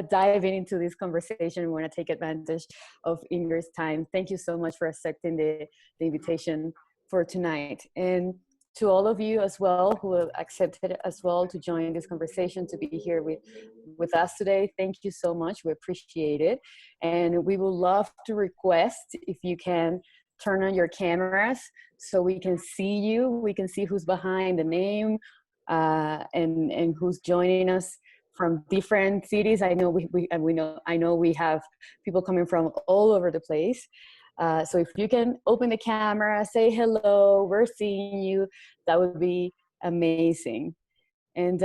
to dive into this conversation. We want to take advantage of Ingrid's time. Thank you so much for accepting the invitation for tonight. And to all of you as well who have accepted as well to join this conversation, to be here with us today. Thank you so much. We appreciate it. And we would love to request if you can turn on your cameras so we can see you. We can see who's behind the name and who's joining us from different cities. I know I know we have people coming from all over the place. So if you can open the camera, say hello, we're seeing you, that would be amazing. And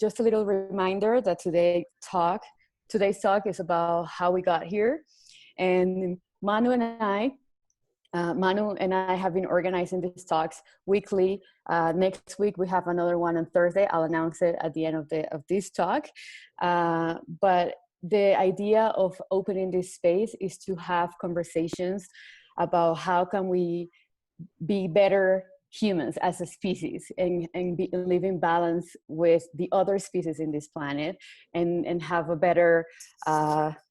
just a little reminder that today's talk is about how we got here. And Manu and I have been organizing these talks weekly. Next week we have another one on Thursday. I'll announce it at the end of this talk. But the idea of opening this space is to have conversations about how can we be better humans as a species and live in balance with the other species in this planet and have a better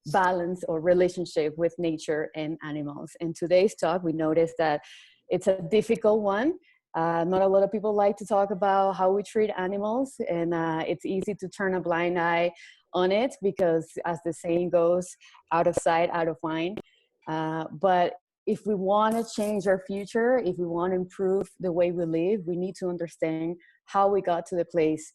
balance or relationship with nature and animals. And today's talk, we noticed that it's a difficult one. Not a lot of people like to talk about how we treat animals, and it's easy to turn a blind eye on it because, as the saying goes, out of sight, out of mind. But if we want to change our future, if we want to improve the way we live, we need to understand how we got to the place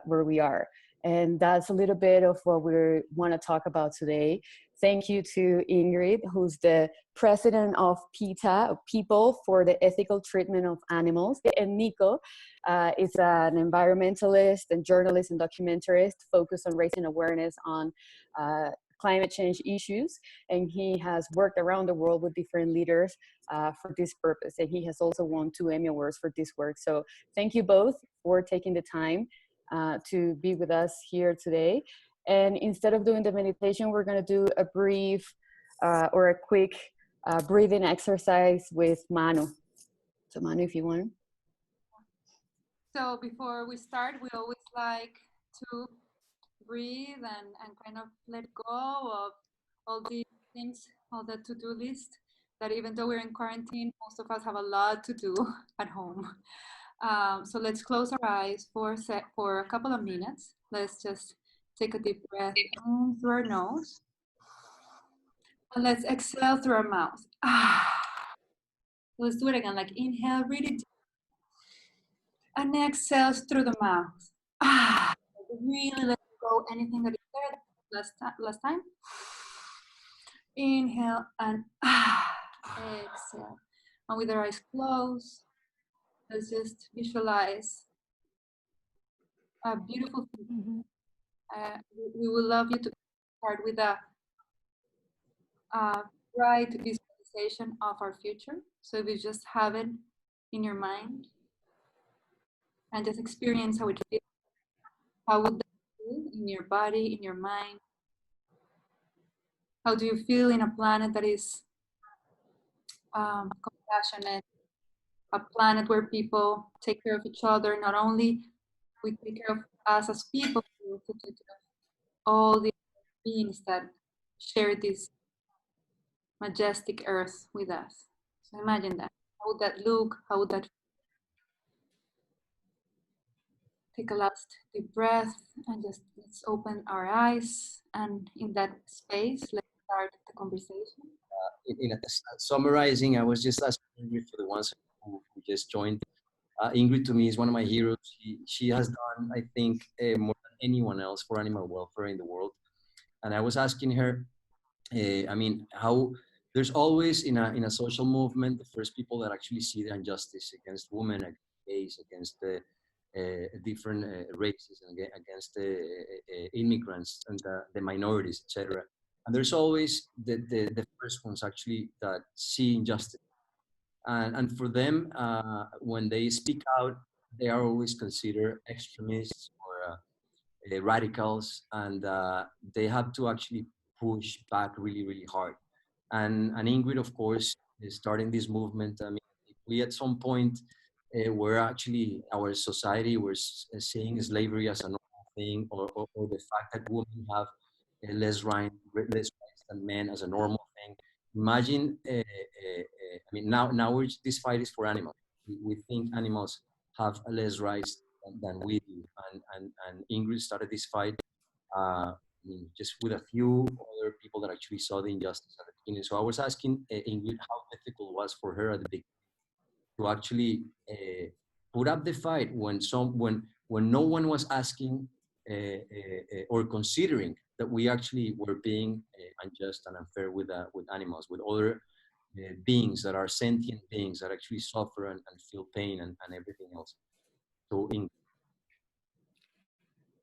where we are. And that's a little bit of what we want to talk about today. Thank you to Ingrid, who's the president of PETA, People for the Ethical Treatment of Animals. And Nico is an environmentalist and journalist and documentarist focused on raising awareness on climate change issues. And he has worked around the world with different leaders for this purpose. And he has also won 2 Emmy Awards for this work. So thank you both for taking the time to be with us here today. And instead of doing the meditation, we're going to do a brief or a quick breathing exercise with Manu. So Manu, if you want. So before we start, we always like to breathe and kind of let go of all these things, all the to-do list, that even though we're in quarantine, most of us have a lot to do at home. So let's close our eyes for a couple of minutes. Let's just take a deep breath in through our nose. And let's exhale through our mouth. Let's do it again, like inhale really deep. And exhale through the mouth. Really let go anything that is there last time. Inhale and exhale. And with our eyes closed, let's just visualize a beautiful thing. We would love you to start with a bright visualization of our future. So if you just have it in your mind and just experience how it feels, how would that feel in your body, in your mind? How do you feel in a planet that is compassionate, a planet where people take care of each other? Not only we take care of us as people, we also take care of all the beings that share this majestic earth with us. So imagine that. How would that look? How would that feel? Take a last deep breath and just let's open our eyes. And in that space, let's start the conversation. In summarizing, I was just asking Ingrid for the ones who just joined. Ingrid, to me, is one of my heroes. She has done, I think, more than anyone else for animal welfare in the world. And I was asking her, I mean, how there's always in a social movement, the first people that actually see the injustice against women, against gays, against the different races, and against immigrants and the minorities, etc. And there's always the first ones actually that see injustice. And for them, when they speak out, they are always considered extremists or radicals, and they have to actually push back really, really hard. And Ingrid, of course, is starting this movement. I mean, if we at some point were actually, our society was seeing slavery as a normal thing, or the fact that women have less rights than men as a normal thing. Imagine, I mean, now this fight is for animals. We think animals have less rights than we do, and Ingrid started this fight just with a few other people that actually saw the injustice at the beginning. So I was asking Ingrid how difficult it was for her at the beginning to actually put up the fight when no one was asking or considering that we actually were being unjust and unfair with animals, with other beings that are sentient beings that actually suffer and feel pain and everything else. So,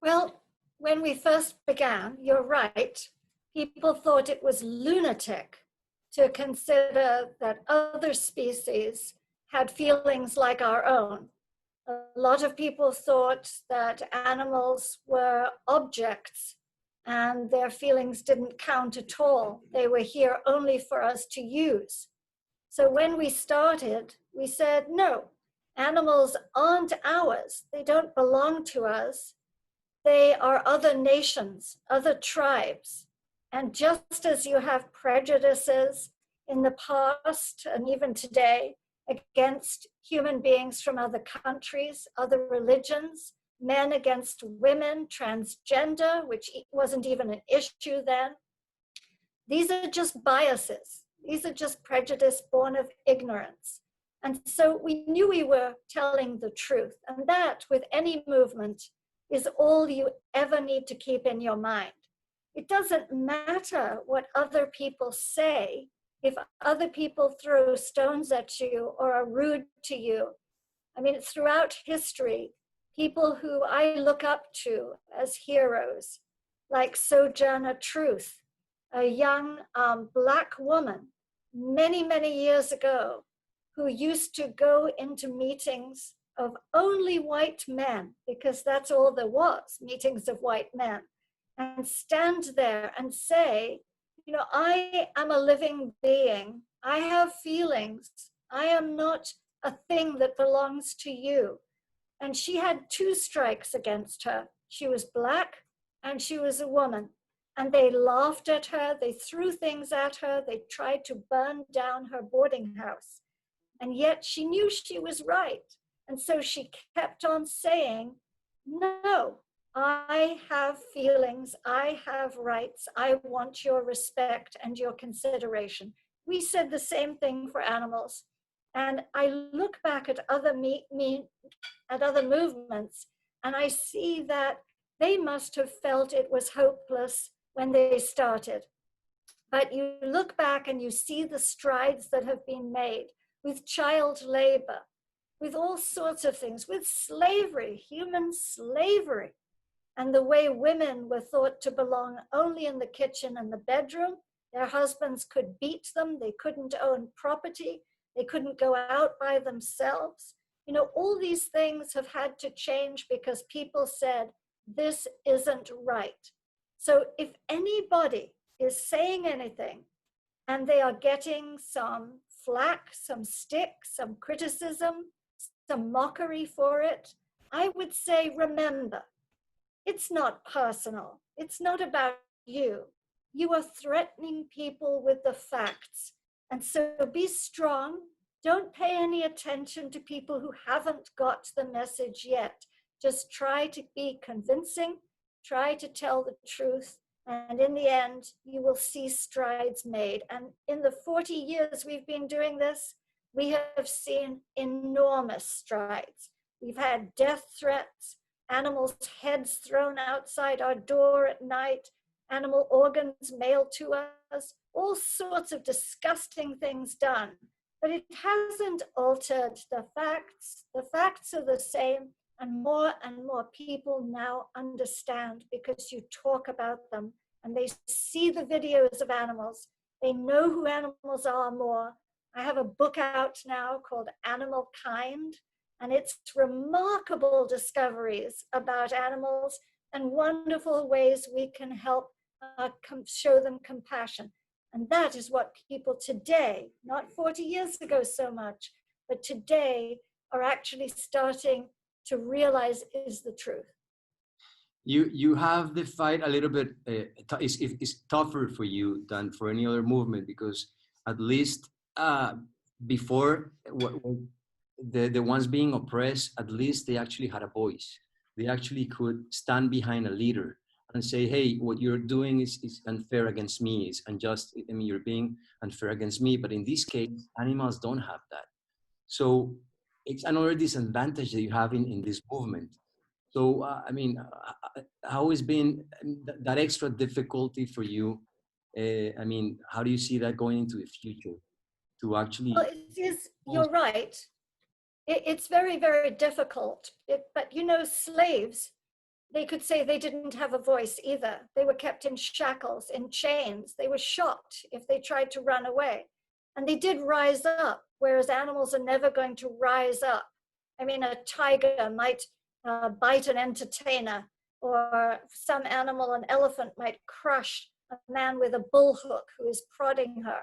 well, when we first began, you're right, people thought it was lunatic to consider that other species had feelings like our own. A lot of people thought that animals were objects and their feelings didn't count at all. They were here only for us to use. So when we started, we said, no, animals aren't ours. They don't belong to us. They are other nations, other tribes. And just as you have prejudices in the past and even today against human beings from other countries, other religions, men against women, transgender, which wasn't even an issue then, these are just biases. These are just prejudice born of ignorance. And so we knew we were telling the truth. And that, with any movement, is all you ever need to keep in your mind. It doesn't matter what other people say. If other people throw stones at you or are rude to you, I mean, throughout history, people who I look up to as heroes, like Sojourner Truth, a young Black woman, many, many years ago, who used to go into meetings of only white men, because that's all there was, meetings of white men, and stand there and say, you know, I am a living being. I have feelings. I am not a thing that belongs to you. And she had 2 strikes against her. She was Black and she was a woman. And they laughed at her. They threw things at her. They tried to burn down her boarding house. And yet she knew she was right. And so she kept on saying, no, I have feelings, I have rights, I want your respect and your consideration. We said the same thing for animals. And I look back at other movements, and I see that they must have felt it was hopeless when they started. But you look back and you see the strides that have been made with child labor, with all sorts of things, with slavery, human slavery, and the way women were thought to belong only in the kitchen and the bedroom. Their husbands could beat them. They couldn't own property. They couldn't go out by themselves. You know, all these things have had to change because people said, this isn't right. So if anybody is saying anything and they are getting some flack, some stick, some criticism, some mockery for it, I would say, remember, it's not personal. It's not about you. You are threatening people with the facts. And so be strong. Don't pay any attention to people who haven't got the message yet. Just try to be convincing, try to tell the truth, and in the end, you will see strides made. And in the 40 years we've been doing this, we have seen enormous strides. We've had death threats, animals' heads thrown outside our door at night, animal organs mailed to us, all sorts of disgusting things done. But it hasn't altered the facts. The facts are the same, and more people now understand because you talk about them and they see the videos of animals. They know who animals are more. I have a book out now called Animal Kind, and it's remarkable discoveries about animals and wonderful ways we can help show them compassion. And that is what people today, not 40 years ago so much, but today are actually starting to realize is the truth. you have the fight a little bit. It's tougher for you than for any other movement, because at least before the ones being oppressed, at least they actually had a voice. They actually could stand behind a leader and say, hey, what you're doing is unfair against me, is unjust. I mean, you're being unfair against me. But in this case, animals don't have that. So it's another disadvantage that you have in this movement. So, I mean, how has been that extra difficulty for you? I mean, how do you see that going into the future to actually? Well, it is, you're right. It's very, very difficult. But you know, slaves, they could say they didn't have a voice either. They were kept in shackles, in chains. They were shot if they tried to run away. And they did rise up, whereas animals are never going to rise up. I mean, a tiger might bite an entertainer, or some animal, an elephant, might crush a man with a bullhook who is prodding her.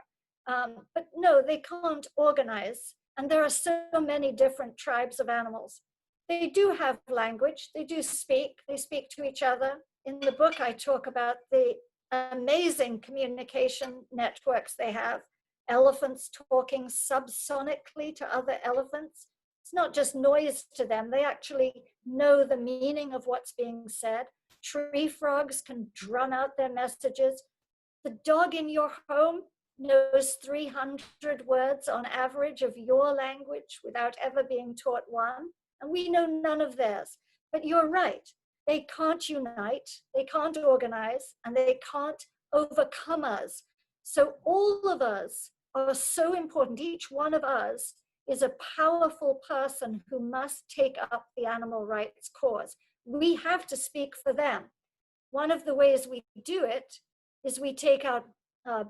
But no, they can't organize. And there are so many different tribes of animals. They do have language, they do speak, they speak to each other. In the book, I talk about the amazing communication networks they have. Elephants talking subsonically to other elephants. It's not just noise to them, they actually know the meaning of what's being said. Tree frogs can drum out their messages. The dog in your home knows 300 words on average of your language without ever being taught one. And we know none of theirs. But you're right, they can't unite, they can't organize, and they can't overcome us. So all of us are so important. Each one of us is a powerful person who must take up the animal rights cause. We have to speak for them. One of the ways we do it is we take out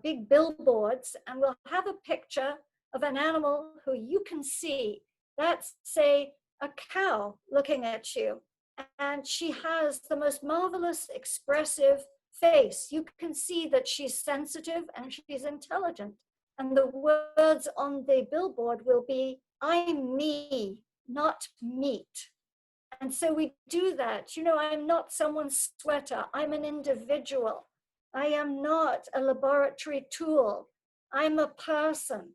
big billboards, and we'll have a picture of an animal who you can see. That's, say, a cow looking at you, and she has the most marvelous expressive face. You can see that she's sensitive and she's intelligent. And the words on the billboard will be, I'm me, not meat. And so we do that. You know, I'm not someone's sweater. I'm an individual. I am not a laboratory tool. I'm a person.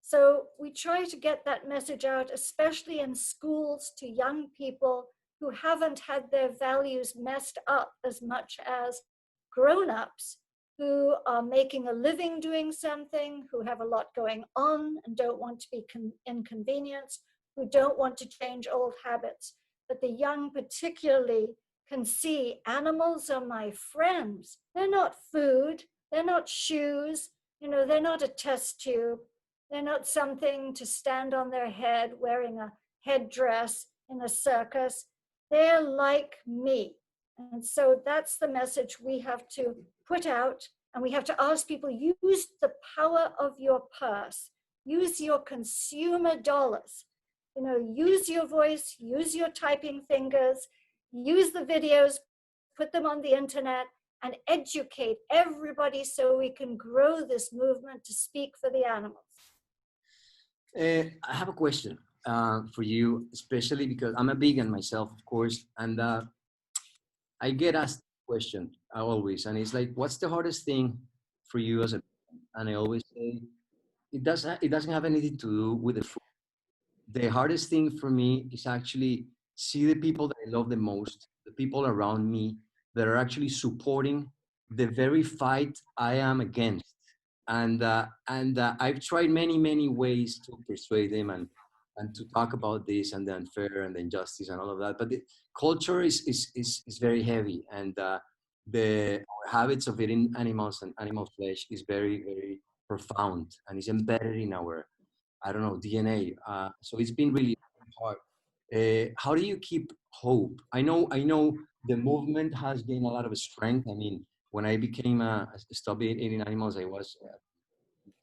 So we try to get that message out, especially in schools, to young people who haven't had their values messed up as much as grown-ups who are making a living doing something, who have a lot going on and don't want to be inconvenienced, who don't want to change old habits. But the young particularly can see animals are my friends. They're not food, they're not shoes, you know, they're not a test tube. They're not something to stand on their head wearing a headdress in a circus. They're like me. And so that's the message we have to put out. And we have to ask people, use the power of your purse. Use your consumer dollars. You know, use your voice, use your typing fingers, use the videos, put them on the internet, and educate everybody so we can grow this movement to speak for the animals. I have a question for you, especially because I'm a vegan myself, of course, and I get asked the question always, and it's like, what's the hardest thing for you as a vegan? And I always say, it doesn't have anything to do with the food. The hardest thing for me is actually see the people that I love the most, the people around me that are actually supporting the very fight I am against. And I've tried many ways to persuade them and to talk about this and the unfair and the injustice and all of that. But the culture is very heavy, and our habits of eating animals and animal flesh is very profound, and it's embedded in our, I don't know, DNA. So it's been really hard. How do you keep hope? I know the movement has gained a lot of strength. I mean, when I became stopped eating animals,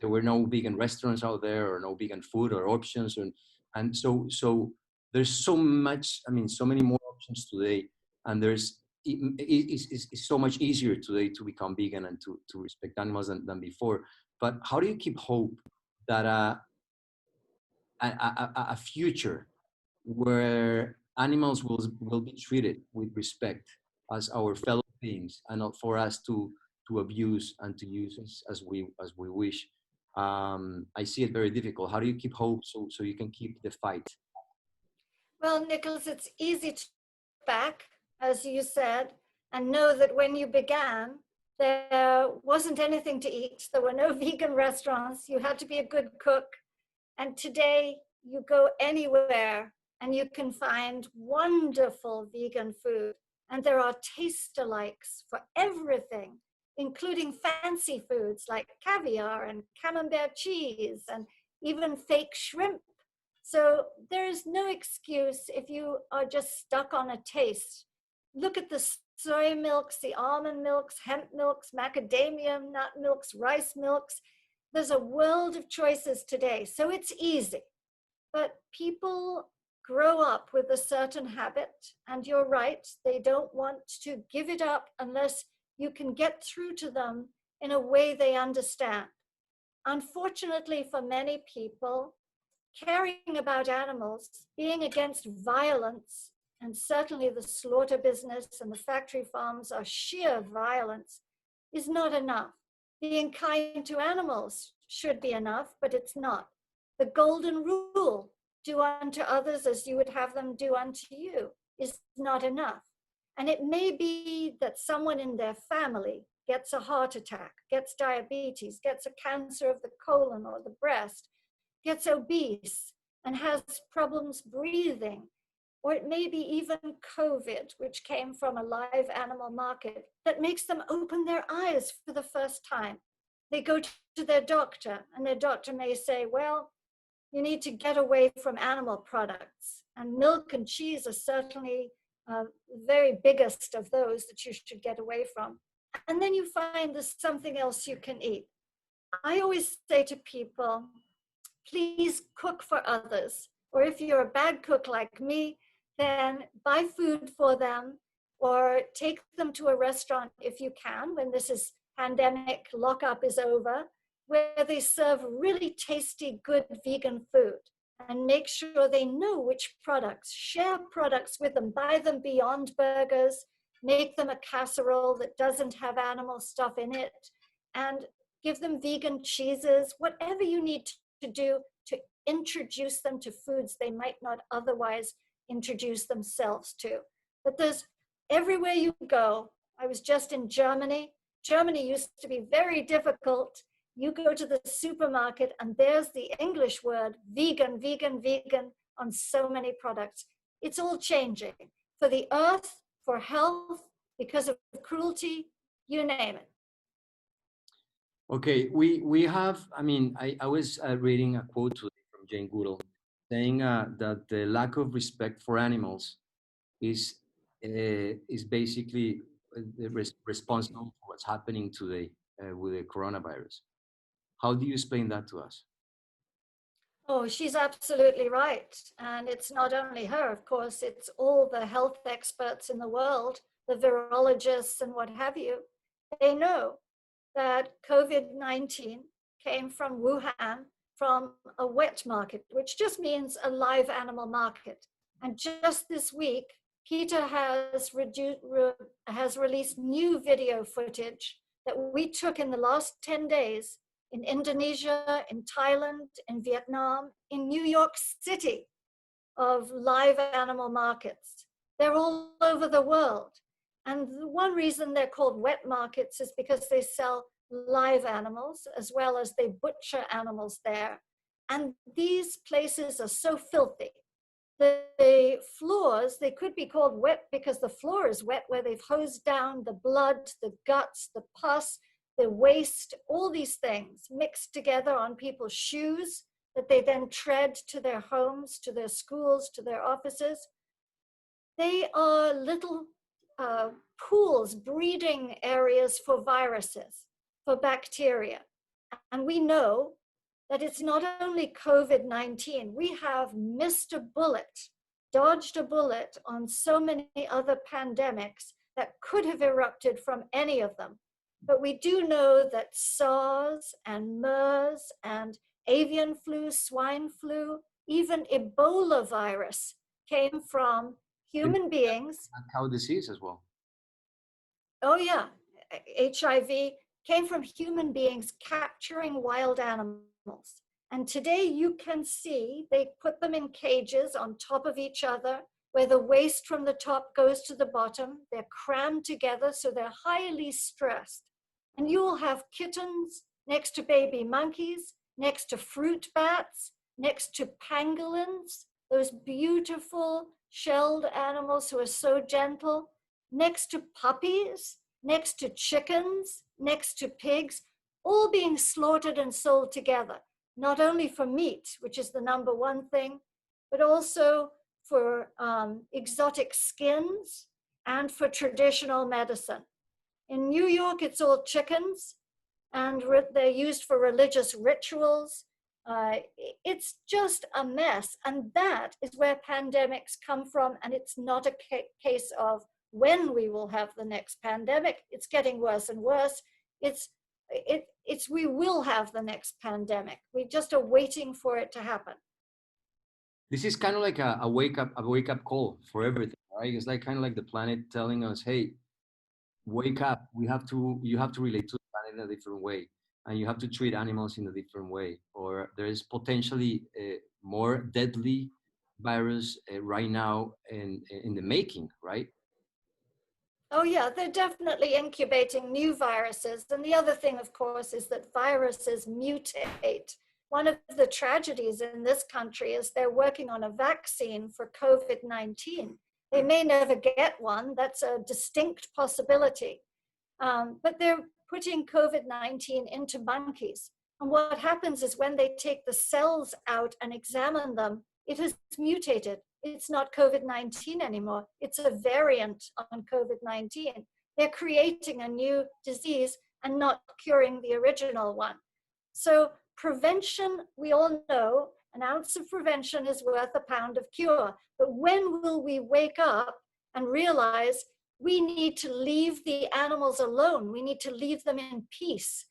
there were no vegan restaurants out there, or no vegan food or options, and so there's so much. I mean, so many more options today, and it's so much easier today to become vegan and to respect animals than before. But how do you keep hope that a future where animals will be treated with respect as our fellow beings, and not for us to abuse and to use as we wish. I see it very difficult. How do you keep hope so you can keep the fight? Well, Nicholas, it's easy to look back, as you said, and know that when you began, there wasn't anything to eat. There were no vegan restaurants. You had to be a good cook. And today you go anywhere and you can find wonderful vegan food. And there are taste-alikes for everything, including fancy foods like caviar and camembert cheese and even fake shrimp. So there is no excuse if you are just stuck on a taste. Look at the soy milks, the almond milks, hemp milks, macadamia nut milks, rice milks. There's a world of choices today, so it's easy. But people grow up with a certain habit, and you're right, they don't want to give it up unless you can get through to them in a way they understand. Unfortunately for many people, caring about animals, being against violence, and certainly the slaughter business and the factory farms are sheer violence, is not enough. Being kind to animals should be enough, but it's not. The golden rule, do unto others as you would have them do unto you, is not enough. And it may be that someone in their family gets a heart attack, gets diabetes, gets a cancer of the colon or the breast, gets obese and has problems breathing. Or it may be even COVID, which came from a live animal market, that makes them open their eyes for the first time. They go to their doctor, and their doctor may say, well, you need to get away from animal products. And milk and cheese are certainly the very biggest of those that you should get away from. And then you find there's something else you can eat. I always say to people, please cook for others. Or if you're a bad cook like me, then buy food for them or take them to a restaurant if you can, when this is pandemic lockup is over, where they serve really tasty, good vegan food, and make sure they know which products, share products with them, buy them Beyond Burgers, make them a casserole that doesn't have animal stuff in it, and give them vegan cheeses, whatever you need to do to introduce them to foods they might not otherwise introduce themselves to. But there's everywhere you go. I was just in Germany. Germany used to be very difficult. You go to the supermarket and there's the English word vegan, vegan, vegan on so many products. It's all changing for the earth, for health, because of cruelty, you name it. Okay, we have, I was reading a quote today from Jane Goodall saying that the lack of respect for animals is basically responsible for what's happening today with the coronavirus. How do you explain that to us? Oh, she's absolutely right. And it's not only her, of course, it's all the health experts in the world, the virologists and what have you. They know that COVID-19 came from Wuhan, from a wet market, which just means a live animal market. And just this week, PETA has released new video footage that we took in the last 10 days in Indonesia, in Thailand, in Vietnam, in New York City, of live animal markets. They're all over the world. And the one reason they're called wet markets is because they sell live animals as well as they butcher animals there. And these places are so filthy. The floors, they could be called wet because the floor is wet, where they've hosed down the blood, the guts, the pus, the waste, all these things mixed together on people's shoes that they then tread to their homes, to their schools, to their offices. They are little pools, breeding areas for viruses, for bacteria. And we know that it's not only COVID-19, we have missed a bullet, dodged a bullet on so many other pandemics that could have erupted from any of them. But we do know that SARS and MERS and avian flu, swine flu, even Ebola virus came from human beings. And cow disease as well. Oh yeah, HIV came from human beings capturing wild animals. And today you can see they put them in cages on top of each other, where the waste from the top goes to the bottom. They're crammed together, so they're highly stressed. And you will have kittens next to baby monkeys, next to fruit bats, next to pangolins, those beautiful shelled animals who are so gentle, next to puppies, next to chickens, next to pigs, all being slaughtered and sold together, not only for meat, which is the number one thing, but also for exotic skins and for traditional medicine. In New York, it's all chickens, and they're used for religious rituals. It's just a mess, and that is where pandemics come from, and it's not a case of when we will have the next pandemic. It's getting worse and worse. It's we will have the next pandemic. We just are waiting for it to happen. This is kind of like a wake up call for everything, right? It's like kind of like the planet telling us, hey, wake up. You have to relate to the planet in a different way, and you have to treat animals in a different way, or there is potentially a more deadly virus right now in the making, right? Oh yeah, they're definitely incubating new viruses. And the other thing, of course, is that viruses mutate. One of the tragedies in this country is they're working on a vaccine for COVID-19. They may never get one. That's a distinct possibility. But they're putting COVID-19 into monkeys. And what happens is when they take the cells out and examine them, it has mutated. It's not COVID-19 anymore. It's a variant on COVID-19. They're creating a new disease and not curing the original one. So prevention, we all know, an ounce of prevention is worth a pound of cure. But when will we wake up and realize we need to leave the animals alone? We need to leave them in peace.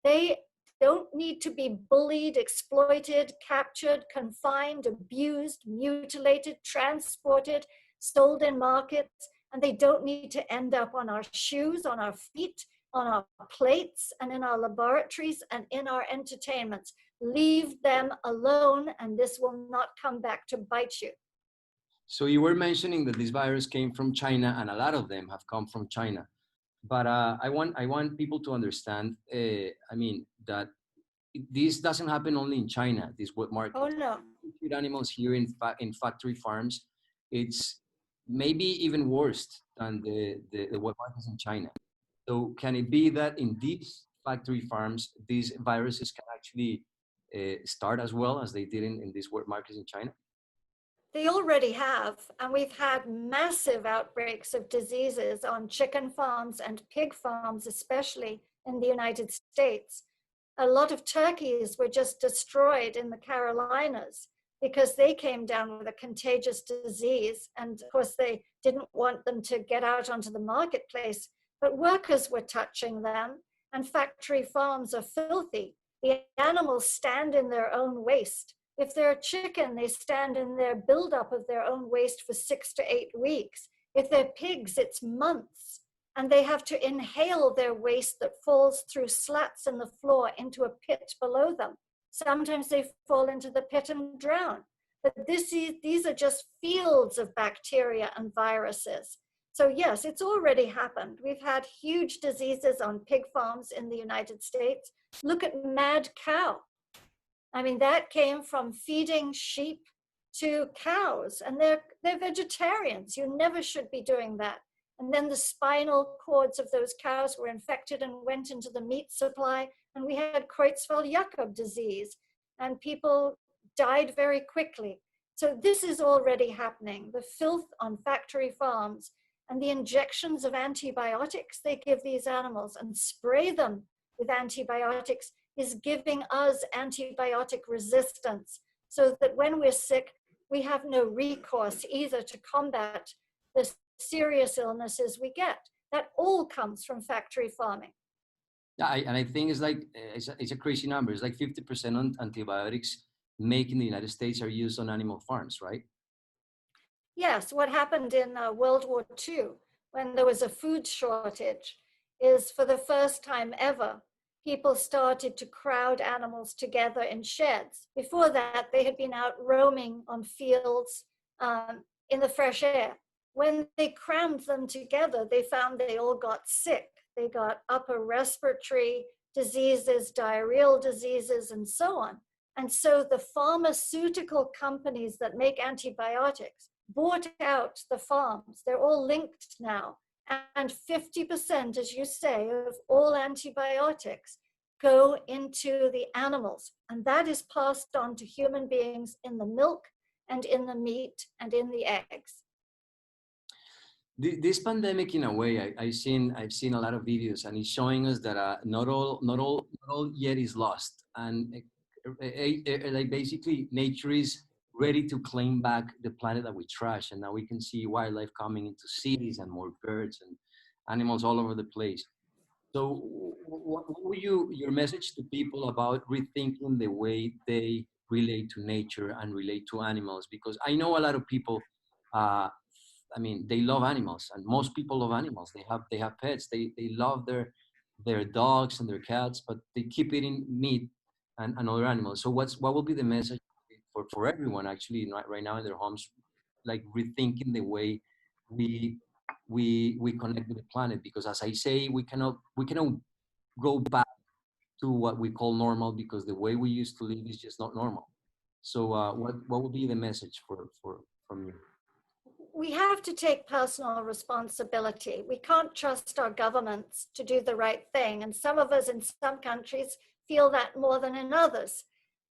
They don't need to be bullied, exploited, captured, confined, abused, mutilated, transported, sold in markets, and they don't need to end up on our shoes, on our feet, on our plates, and in our laboratories and in our entertainments. Leave them alone, and this will not come back to bite you. So you were mentioning that this virus came from China, and a lot of them have come from China. But I want people to understand, that this doesn't happen only in China, this wet market. Oh, no. With animals here in factory farms, it's maybe even worse than the wet markets in China. So can it be that in these factory farms, these viruses can actually start as well as they did in these wet markets in China? They already have, and we've had massive outbreaks of diseases on chicken farms and pig farms, especially in the United States. A lot of turkeys were just destroyed in the Carolinas because they came down with a contagious disease. And of course, they didn't want them to get out onto the marketplace, but workers were touching them, and factory farms are filthy. The animals stand in their own waste. If they're a chicken, they stand in their buildup of their own waste for 6 to 8 weeks. If they're pigs, it's months. And they have to inhale their waste that falls through slats in the floor into a pit below them. Sometimes they fall into the pit and drown. But these are just fields of bacteria and viruses. So yes, it's already happened. We've had huge diseases on pig farms in the United States. Look at mad cow. I mean, that came from feeding sheep to cows, and they're vegetarians. You never should be doing that. And then the spinal cords of those cows were infected and went into the meat supply, and we had Creutzfeldt-Jakob disease, and people died very quickly. So this is already happening. The filth on factory farms and the injections of antibiotics they give these animals and spray them with antibiotics is giving us antibiotic resistance, so that when we're sick, we have no recourse either to combat the serious illnesses we get. That all comes from factory farming. Yeah, and I think it's like it's a crazy number. It's like 50% on antibiotics made in the United States are used on animal farms, right? Yes, what happened in World War II when there was a food shortage, is for the first time ever, people started to crowd animals together in sheds. Before that, they had been out roaming on fields in the fresh air. When they crammed them together, they found they all got sick. They got upper respiratory diseases, diarrheal diseases, and so on. And so the pharmaceutical companies that make antibiotics bought out the farms. They're all linked now. And 50%, as you say, of all antibiotics go into the animals. And that is passed on to human beings in the milk and in the meat and in the eggs. This pandemic, in a way, I've seen a lot of videos, and it's showing us that not all yet is lost, and like basically nature is ready to claim back the planet that we trash, and now we can see wildlife coming into cities and more birds and animals all over the place. So, what would your message to people about rethinking the way they relate to nature and relate to animals? Because I know a lot of people. I mean, they love animals, and most people love animals. They have pets. They love their dogs and their cats, but they keep eating meat and other animals. So what will be the message for everyone actually right now in their homes, like rethinking the way we connect with the planet? Because as I say, we cannot go back to what we call normal, because the way we used to live is just not normal. So what would be the message from you? We have to take personal responsibility. We can't trust our governments to do the right thing. And some of us in some countries feel that more than in others.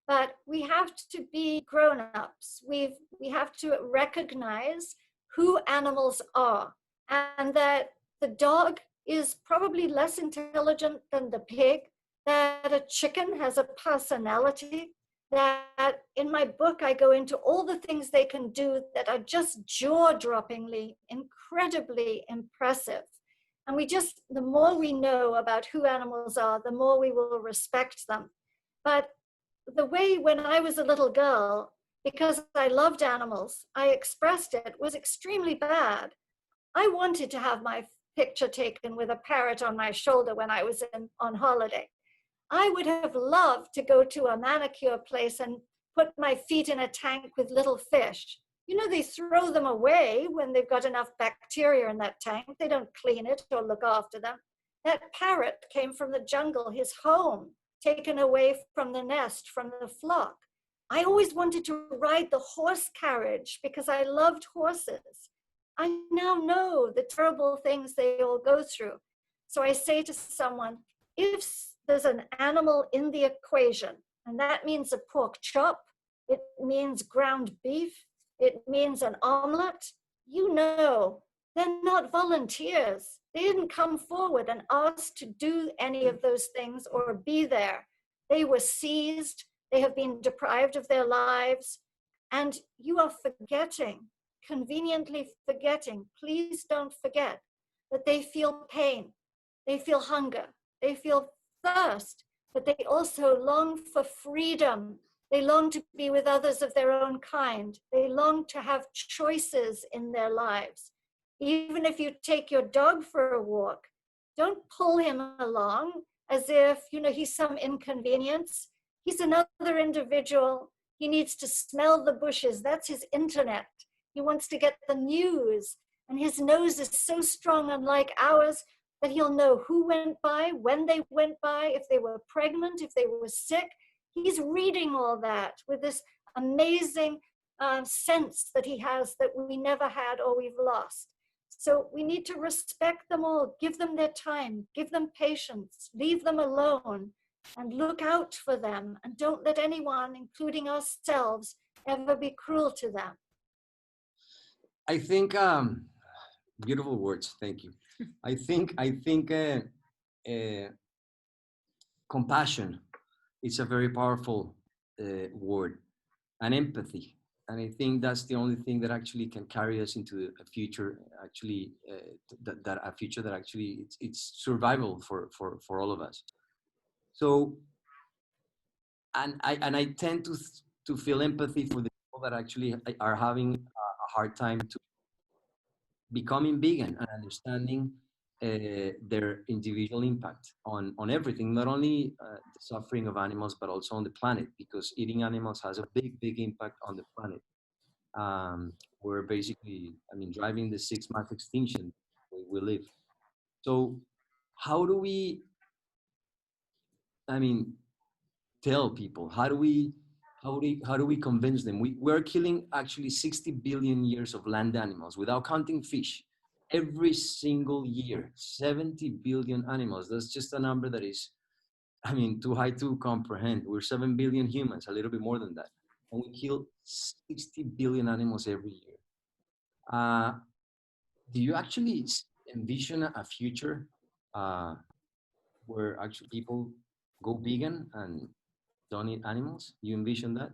But we have to be grown-ups. We have to recognize who animals are, and that the dog is probably less intelligent than the pig, that a chicken has a personality, that in my book, I go into all the things they can do that are just jaw-droppingly, incredibly impressive. And the more we know about who animals are, the more we will respect them. But the way when I was a little girl, because I loved animals, I expressed it, was extremely bad. I wanted to have my picture taken with a parrot on my shoulder when I was on holiday. I would have loved to go to a manicure place and put my feet in a tank with little fish. You know, they throw them away when they've got enough bacteria in that tank. They don't clean it or look after them. That parrot came from the jungle, his home, taken away from the nest, from the flock. I always wanted to ride the horse carriage because I loved horses. I now know the terrible things they all go through. So I say to someone, if there's an animal in the equation, and that means a pork chop, it means ground beef, it means an omelet, you know, they're not volunteers. They didn't come forward and ask to do any of those things or be there. They were seized, they have been deprived of their lives, and you are forgetting, conveniently forgetting, please don't forget that they feel pain, they feel hunger, they feel thirst, but they also long for freedom. They long to be with others of their own kind. They long to have choices in their lives. Even if you take your dog for a walk, don't pull him along as if, you know, he's some inconvenience. He's another individual. He needs to smell the bushes. That's his internet. He wants to get the news. And his nose is so strong, unlike ours, that he'll know who went by, when they went by, if they were pregnant, if they were sick. He's reading all that with this amazing sense that he has that we never had or we've lost. So we need to respect them all, give them their time, give them patience, leave them alone, and look out for them. And don't let anyone, including ourselves, ever be cruel to them. I think, beautiful words, thank you. I think compassion is a very powerful word, and empathy. And I think that's the only thing that actually can carry us into a future, actually, that a future that actually it's survival for all of us. So, and I tend to feel empathy for the people that actually are having a hard time becoming vegan and understanding their individual impact on everything, not only the suffering of animals, but also on the planet, because eating animals has a big impact on the planet. We're basically, I mean, driving the sixth mass extinction where we live. So how do we, I mean, tell people, how do we convince them? We're killing actually 60 billion years of land animals without counting fish. Every single year, 70 billion animals. That's just a number that is, I mean, too high to comprehend. We're 7 billion humans, a little bit more than that. And we kill 60 billion animals every year. Do you actually envision a future where actually people go vegan and don't eat animals? You envision that?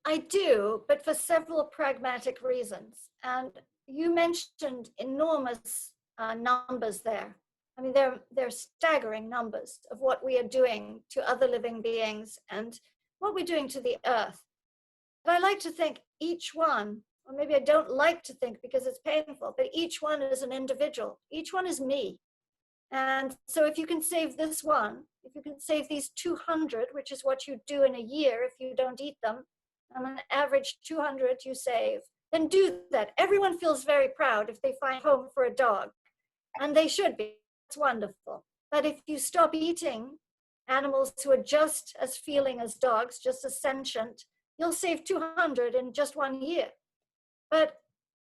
I do, but for several pragmatic reasons. And you mentioned enormous numbers there. I mean, they're staggering numbers of what we are doing to other living beings and what we're doing to the earth. But I like to think each one, or maybe I don't like to think because it's painful, but each one is an individual. Each one is me. And so if you can save this one, if you can save these 200, which is what you do in a year if you don't eat them, on an average 200 you save, then do that. Everyone feels very proud if they find home for a dog, and they should be. It's wonderful. But if you stop eating animals who are just as feeling as dogs, just as sentient, you'll save 200 in just 1 year. But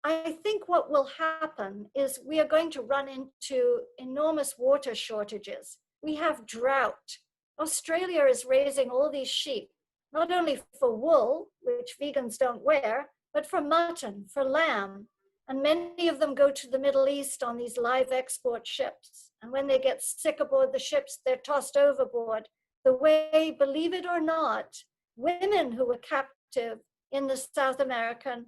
I think what will happen is we are going to run into enormous water shortages. We have drought. Australia is raising all these sheep, not only for wool, which vegans don't wear, but for mutton, for lamb. And many of them go to the Middle East on these live export ships. And when they get sick aboard the ships, they're tossed overboard. The way, believe it or not, women who were captive in the South American,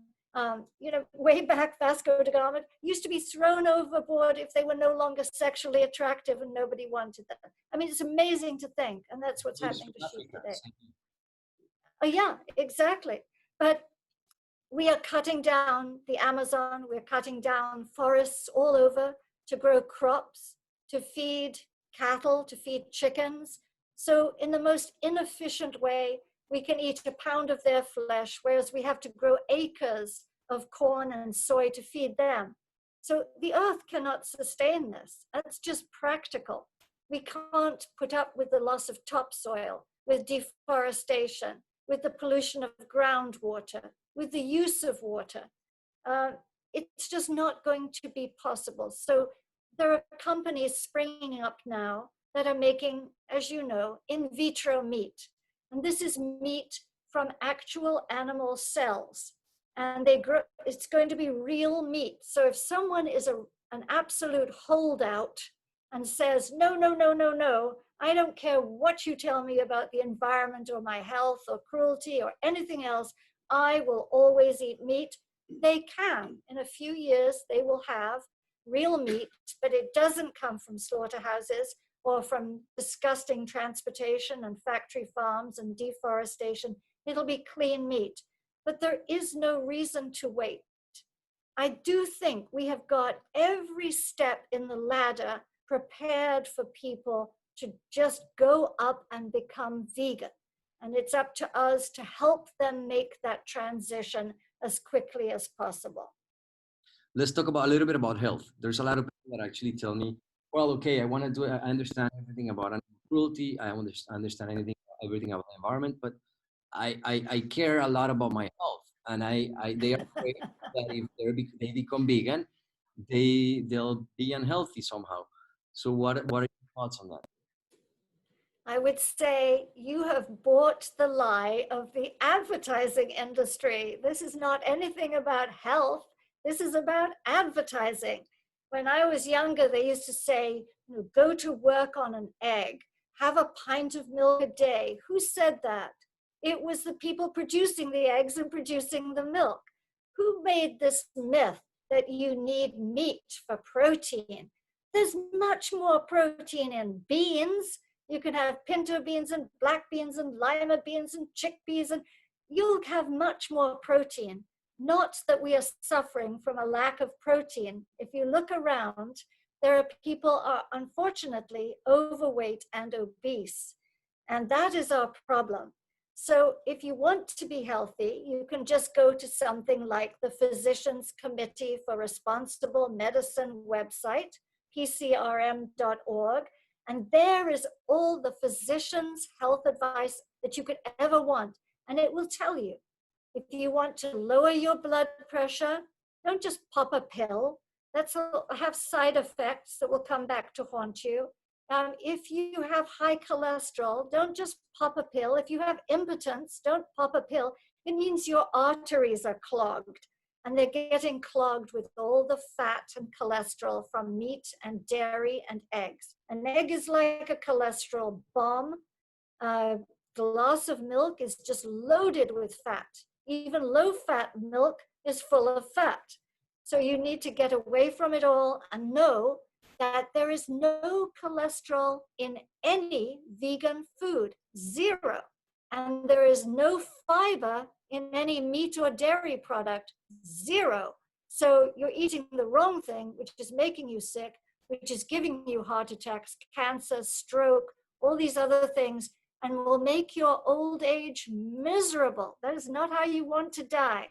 way back, Vasco da Gama, used to be thrown overboard if they were no longer sexually attractive and nobody wanted them. I mean, it's amazing to think, and that's what's happening to sheep today. Oh, yeah, exactly. But we are cutting down the Amazon, we're cutting down forests all over to grow crops, to feed cattle, to feed chickens. So in the most inefficient way, we can eat a pound of their flesh, whereas we have to grow acres of corn and soy to feed them. So the earth cannot sustain this. That's just practical. We can't put up with the loss of topsoil, with deforestation, with the pollution of groundwater, with the use of water. It's just not going to be possible. So there are companies springing up now that are making, as you know, in vitro meat. And this is meat from actual animal cells. And it's going to be real meat. So if someone is an absolute holdout and says, no, I don't care what you tell me about the environment or my health or cruelty or anything else, I will always eat meat, they can. In a few years, they will have real meat, but it doesn't come from slaughterhouses or from disgusting transportation and factory farms and deforestation. It'll be clean meat. But there is no reason to wait. I do think we have got every step in the ladder prepared for people to just go up and become vegan. And it's up to us to help them make that transition as quickly as possible. Let's talk about a little bit about health. There's a lot of people that actually tell me, well, okay, I want to do it. I understand everything about animal cruelty. I understand everything about the environment, but I care a lot about my health. And they are afraid that if they become vegan, they'll be unhealthy somehow. So what are your thoughts on that? I would say you have bought the lie of the advertising industry. This is not anything about health. This is about advertising. When I was younger, they used to say, go to work on an egg, have a pint of milk a day. Who said that? It was the people producing the eggs and producing the milk. Who made this myth that you need meat for protein? There's much more protein in beans. You can have pinto beans and black beans and lima beans and chickpeas, and you'll have much more protein not that we are suffering from a lack of protein. If you look around, there are people are unfortunately overweight and obese, and that is our problem. So if you want to be healthy, you can just go to something like the Physicians Committee for Responsible Medicine website, pcrm.org, and there is all the physicians' health advice that you could ever want, and it will tell you. If you want to lower your blood pressure, don't just pop a pill. That'll have side effects that will come back to haunt you. If you have high cholesterol, don't just pop a pill. If you have impotence, don't pop a pill. It means your arteries are clogged, and they're getting clogged with all the fat and cholesterol from meat and dairy and eggs. An egg is like a cholesterol bomb. A glass of milk is just loaded with fat. Even low-fat milk is full of fat. So you need to get away from it all and know that there is no cholesterol in any vegan food, zero. And there is no fiber in any meat or dairy product, zero. So you're eating the wrong thing, which is making you sick, which is giving you heart attacks, cancer, stroke, all these other things, and will make your old age miserable. That is not how you want to die.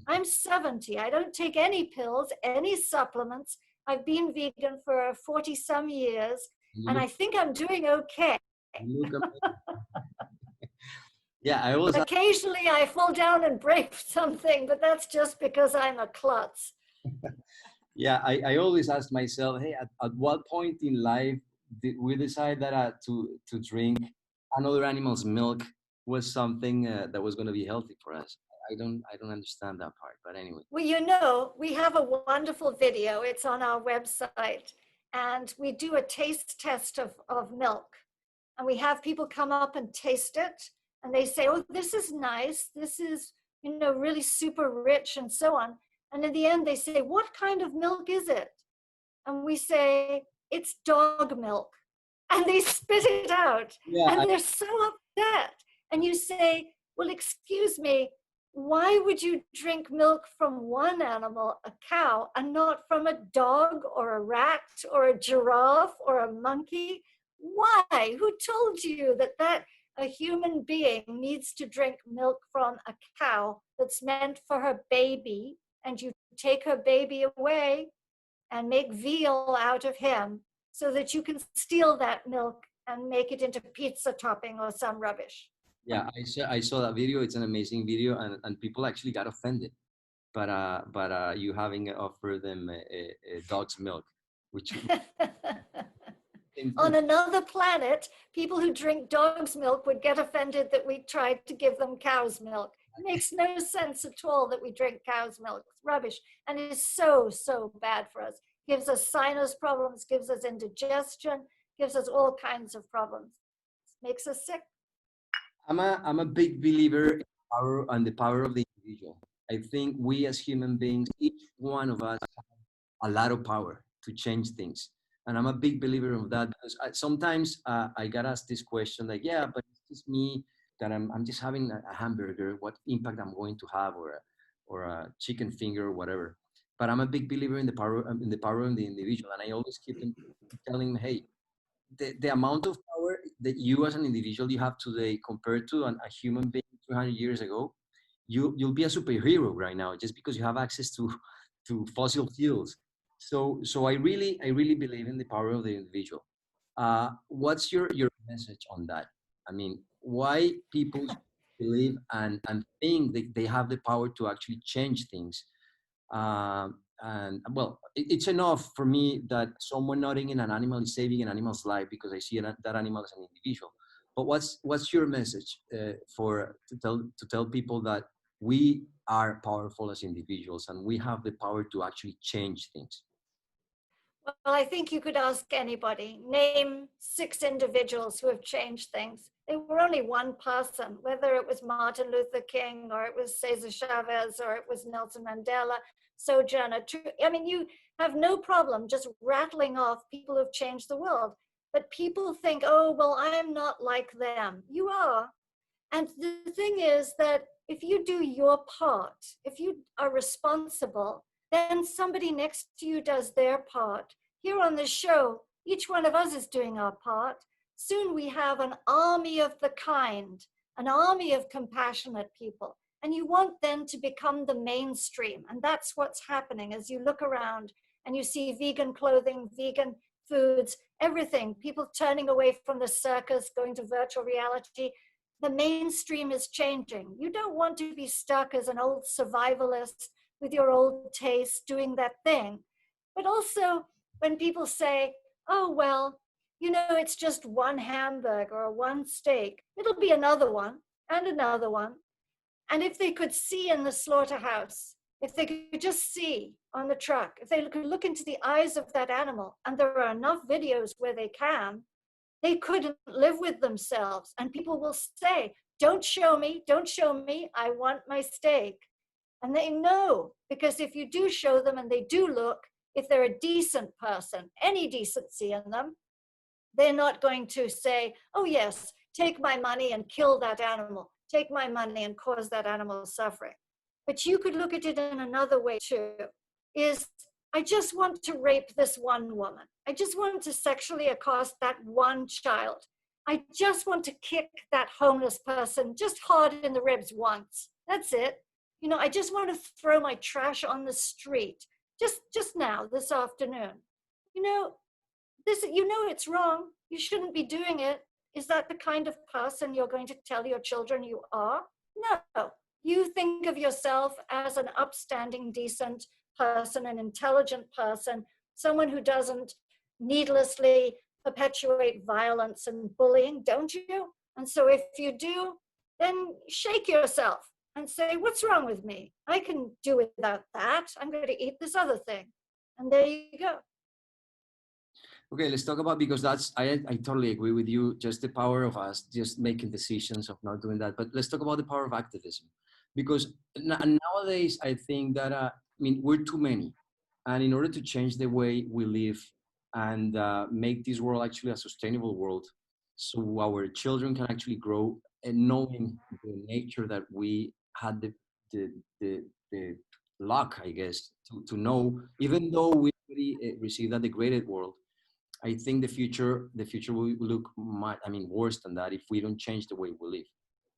I'm 70. I don't take any pills, any supplements. I've been vegan for 40 some years, and I think I'm doing okay. Yeah, I always occasionally I fall down and break something, but that's just because I'm a klutz. Yeah, I always ask myself, hey, at what point in life did we decide that to drink another animal's milk was something that was going to be healthy for us? I don't understand that part, but anyway. Well, you know, we have a wonderful video. It's on our website, and we do a taste test of milk, and we have people come up and taste it, and they say, oh, this is nice. This is, you know, really super rich and so on. And in the end, they say, what kind of milk is it? And we say, it's dog milk. And they spit it out. Yeah, and they're so upset. And you say, well, excuse me, why would you drink milk from one animal, a cow, and not from a dog or a rat or a giraffe or a monkey? Why? Who told you that a human being needs to drink milk from a cow that's meant for her baby, and you take her baby away and make veal out of him so that you can steal that milk and make it into pizza topping or some rubbish? Yeah, I saw that video. It's an amazing video, and people actually got offended. But you having offered them a dog's milk, which on another planet, people who drink dog's milk would get offended that we tried to give them cow's milk. It makes no sense at all that we drink cow's milk. It's rubbish, and it is so bad for us. Gives us sinus problems, gives us indigestion, gives us all kinds of problems. Makes us sick. I'm a big believer in the power of the individual. I think we as human beings, each one of us have a lot of power to change things. And I'm a big believer of that, because sometimes I got asked this question, like, yeah, but it's just me that I'm just having a hamburger, what impact I'm going to have, or a chicken finger or whatever. But I'm a big believer in the power of the individual. And I always keep telling them, hey, the amount of power that you as an individual you have today compared to a human being 200 years ago, you'll be a superhero right now just because you have access to fossil fuels. So I really believe in the power of the individual. What's your message on that? I mean, why people believe and think that they have the power to actually change things? And well, it's enough for me that someone not eating an animal is saving an animal's life, because I see that animal as an individual. But what's your message to tell people that we are powerful as individuals and we have the power to actually change things? Well, I think you could ask anybody. Name 6 individuals who have changed things. They were only one person, whether it was Martin Luther King, or it was Cesar Chavez, or it was Nelson Mandela, Sojourner Truth. I mean, you have no problem just rattling off people who've changed the world. But people think, oh, well, I'm not like them. You are. And the thing is that if you do your part, if you are responsible, then somebody next to you does their part. Here on the show, each one of us is doing our part. Soon we have an army of the kind, an army of compassionate people. And you want them to become the mainstream. And that's what's happening as you look around and you see vegan clothing, vegan foods, everything, people turning away from the circus, going to virtual reality. The mainstream is changing. You don't want to be stuck as an old survivalist with your old tastes doing that thing. But also when people say, oh, well, you know, it's just one hamburger or one steak, it'll be another one and another one. And if they could see in the slaughterhouse, if they could just see on the truck, if they could look into the eyes of that animal, and there are enough videos where they can, they couldn't live with themselves. And people will say, don't show me, I want my steak. And they know, because if you do show them and they do look, if they're a decent person, any decency in them, they're not going to say, oh yes, take my money and kill that animal. Take my money and cause that animal suffering. But you could look at it in another way too, is I just want to rape this one woman. I just want to sexually accost that one child. I just want to kick that homeless person just hard in the ribs once. That's it. You know, I just want to throw my trash on the street just now, this afternoon. You know, it's wrong. You shouldn't be doing it. Is that the kind of person you're going to tell your children you are? No. You think of yourself as an upstanding, decent person, an intelligent person, someone who doesn't needlessly perpetuate violence and bullying, don't you? And so if you do, then shake yourself and say, what's wrong with me? I can do without that. I'm going to eat this other thing. And there you go. Okay, let's talk about, because I totally agree with you, just the power of us just making decisions of not doing that. But let's talk about the power of activism, because nowadays I think that, we're too many. And in order to change the way we live and make this world actually a sustainable world, so our children can actually grow and knowing the nature that we had the luck, I guess, to know, even though we already received that degraded world, I think the future will look worse than that if we don't change the way we live.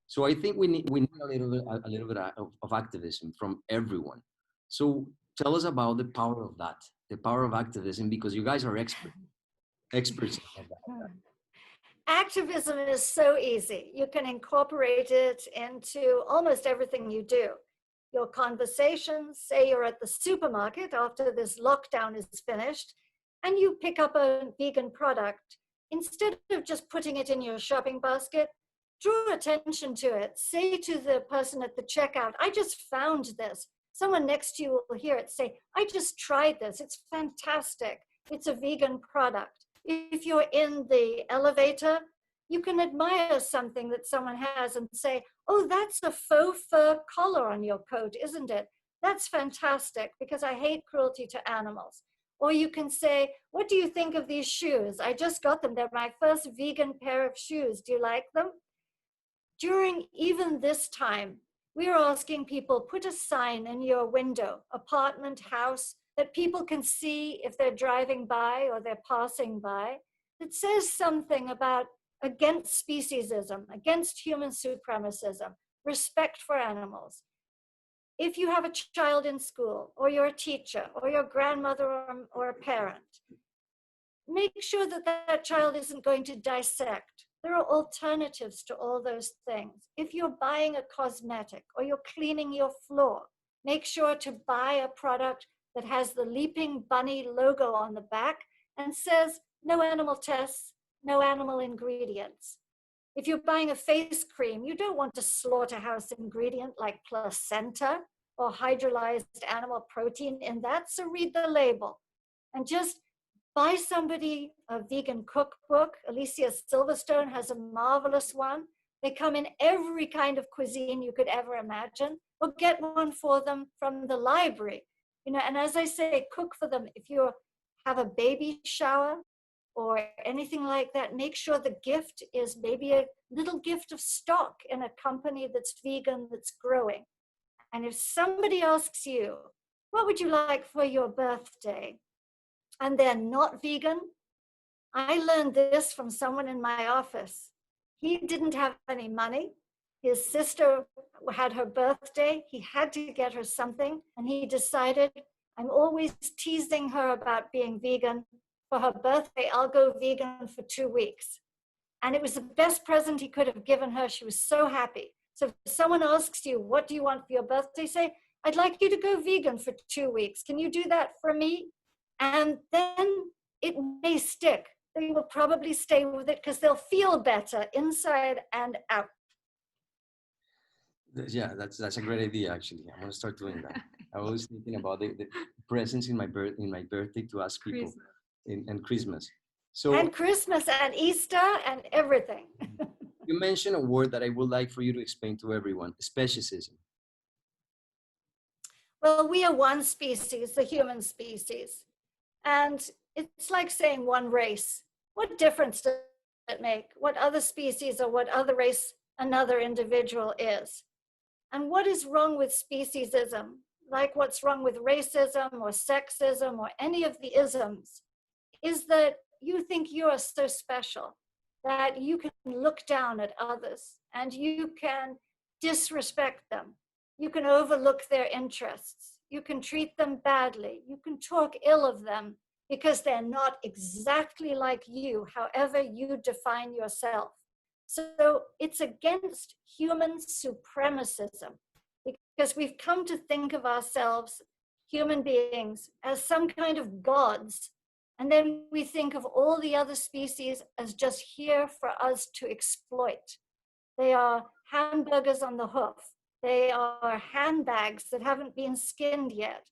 So I think we need a little bit of activism from everyone. So tell us about the power of that, the power of activism, because you guys are experts in that. Activism is so easy. You can incorporate it into almost everything you do. Your conversations, say you're at the supermarket after this lockdown is finished, and you pick up a vegan product. Instead of just putting it in your shopping basket, draw attention to it. Say to the person at the checkout, I just found this. Someone next to you will hear it say, I just tried this. It's fantastic. It's a vegan product. If you're in the elevator, you can admire something that someone has and say, oh, that's a faux fur collar on your coat, isn't it? That's fantastic, because I hate cruelty to animals. Or you can say, what do you think of these shoes? I just got them. They're my first vegan pair of shoes. Do you like them? During even this time, we are asking people, put a sign in your window, apartment, house, that people can see if they're driving by or they're passing by, that says something about against speciesism, against human supremacism, respect for animals. If you have a child in school, or you're a teacher, or your grandmother or a parent, make sure that that child isn't going to dissect. There are alternatives to all those things. If you're buying a cosmetic or you're cleaning your floor, make sure to buy a product that has the Leaping Bunny logo on the back and says no animal tests, no animal ingredients. If you're buying a face cream, you don't want a slaughterhouse ingredient like placenta or hydrolyzed animal protein in that, so read the label. And just buy somebody a vegan cookbook. Alicia Silverstone has a marvelous one. They come in every kind of cuisine you could ever imagine, or get one for them from the library. And as I say, cook for them. If you have a baby shower, or anything like that, make sure the gift is maybe a little gift of stock in a company that's vegan, that's growing. And if somebody asks you, what would you like for your birthday? And they're not vegan, I learned this from someone in my office. He didn't have any money. His sister had her birthday. He had to get her something. And he decided, I'm always teasing her about being vegan. For her birthday, I'll go vegan for 2 weeks. And it was the best present he could have given her. She was so happy. So if someone asks you, what do you want for your birthday? Say, I'd like you to go vegan for 2 weeks. Can you do that for me? And then it may stick. They will probably stay with it because they'll feel better inside and out. Yeah, that's a great idea. Actually, I'm gonna start doing that. I was thinking about the presents in my birthday to ask people and Christmas. So and Christmas and Easter and everything. You mentioned a word that I would like for you to explain to everyone: speciesism. Well, we are one species, the human species, and it's like saying one race. What difference does it make? What other species or what other race another individual is? And what is wrong with speciesism? Like what's wrong with racism or sexism or any of the isms, is that you think you are so special that you can look down at others and you can disrespect them. You can overlook their interests. You can treat them badly. You can talk ill of them because they're not exactly like you, however you define yourself. So it's against human supremacism, because we've come to think of ourselves, human beings, as some kind of gods. And then we think of all the other species as just here for us to exploit. They are hamburgers on the hoof. They are handbags that haven't been skinned yet.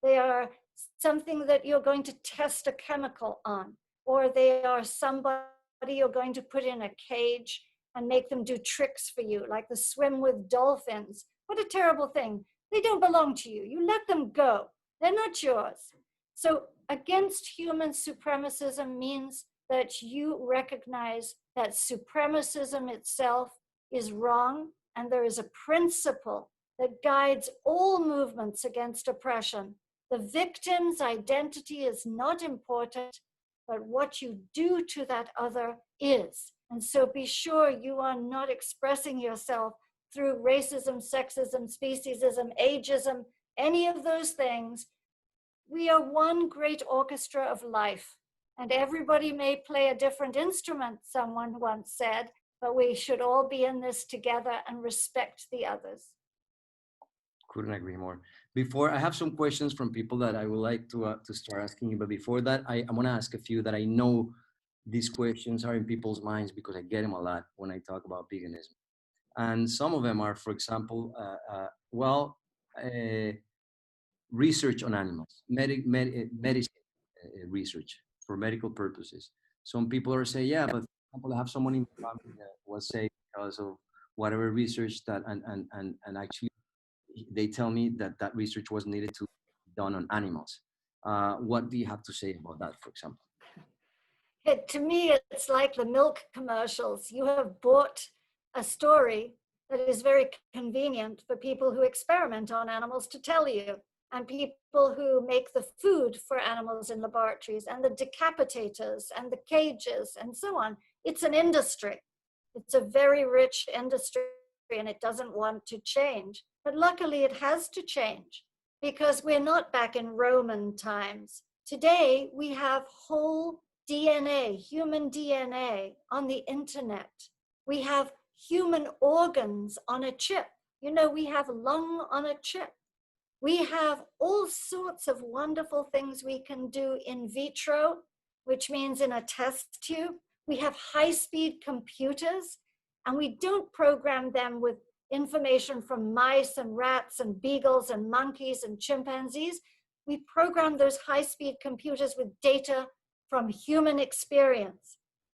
They are something that you're going to test a chemical on, or they are somebody you're going to put in a cage and make them do tricks for you, like the swim with dolphins. What a terrible thing. They don't belong to you. You let them go. They're not yours. So against human supremacism means that you recognize that supremacism itself is wrong, and there is a principle that guides all movements against oppression. The victim's identity is not important, but what you do to that other is. And so be sure you are not expressing yourself through racism, sexism, speciesism, ageism, any of those things. We are one great orchestra of life, and everybody may play a different instrument, someone once said, but we should all be in this together and respect the others. Couldn't agree more. Before, I have some questions from people that I would like to start asking you, but before that, I'm gonna ask a few that I know these questions are in people's minds because I get them a lot when I talk about veganism. And some of them are, for example, research on animals, medicine research for medical purposes. Some people are saying, yeah, but for example, I have someone in my family that was saved because of whatever research that, and actually they tell me that research was needed to be done on animals. What do you have to say about that, for example? To me, it's like the milk commercials. You have bought a story that is very convenient for people who experiment on animals to tell you, and people who make the food for animals in laboratories, and the decapitators, and the cages, and so on. It's an industry. It's a very rich industry, and it doesn't want to change. But luckily, it has to change, because we're not back in Roman times. Today, we have whole DNA, human DNA on the internet. We have human organs on a chip. You know, we have lung on a chip. We have all sorts of wonderful things we can do in vitro, which means in a test tube. We have high-speed computers, and we don't program them with information from mice and rats and beagles and monkeys and chimpanzees. We program those high-speed computers with data from human experience.